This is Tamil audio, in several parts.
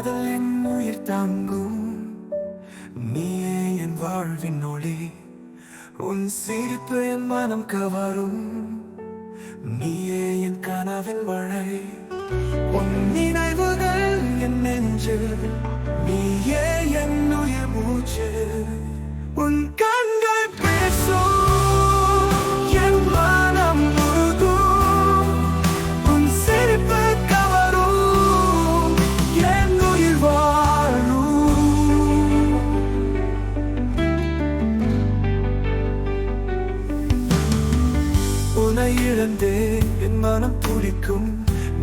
காதல் என் உயிர் தாங்கும். நீயே என் வாழ்வின் ஒளி, உன் சிரிப்பு என் மனம் கவரும். நீயே என் கனவின் மழை, உன் நினைவுகள் என் நெஞ்சு. நீயே என் உயிர் மூச்சு, உன் கண்கள் பேசும், என் மனம் முழுதும். உன் சிரிப்பு கவரும், என் உயிர் வாழும். உன்னை இழந்தே என் மனம் துடிக்கும்.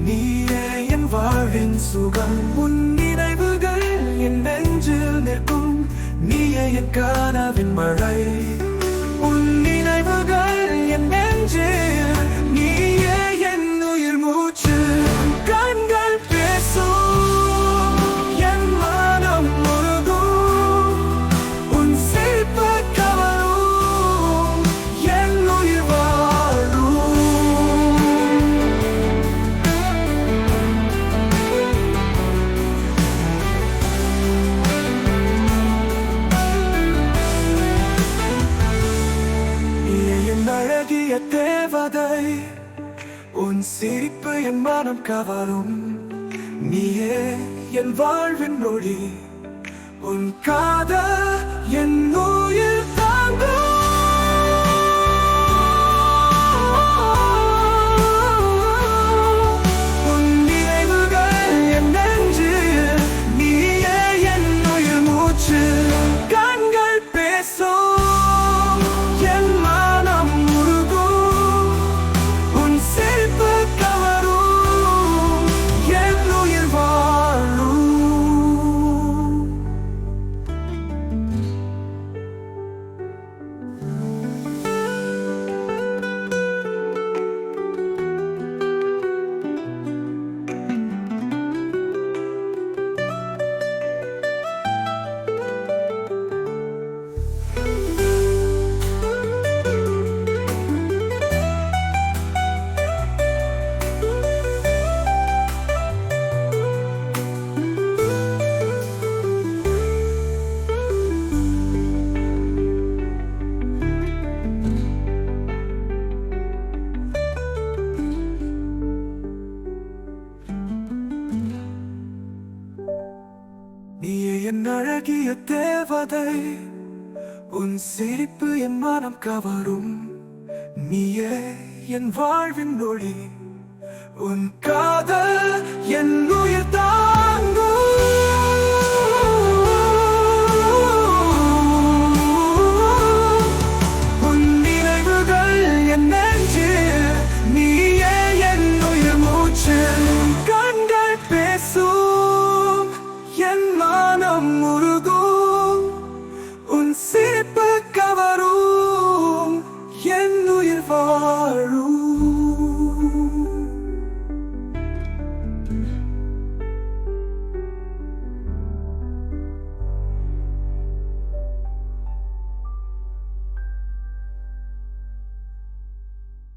நீயே என் வாழ்வின் சுகம், உன் நினைவுகள் என் நெஞ்சில் நிற்கும். நீயே என் கனவின் மழை, உன் நினைவுகள் என் நெஞ்சில். நீயே என் உயிர் மூச்சு, கண்கள் பேசும், என் மனம் முழுதும். உன் சிரிப்பு கவரும், என் உயிர் வாழும். அழகிய தேவதை, உன் சிரிப்பு என் மனம் கவரும். நீயே என் வாழ்வின் ஒளி, உன் காதல் என் உயிர் தாங்கும். உன் நினைவுகள் என் நெஞ்சில். நீயே என் உயிர் மூச்சு, கண்கள் பேசும், என் மனம் முழுதும். உன் சிரிப்பு கவரும், என் உயிர் வாழும். நீயே என் அழகிய தேவதை, உன் சிரிப்பு என் மனம் கவரும். நீயே என் வாழ்வின் ஒளி, உன் காதல் என்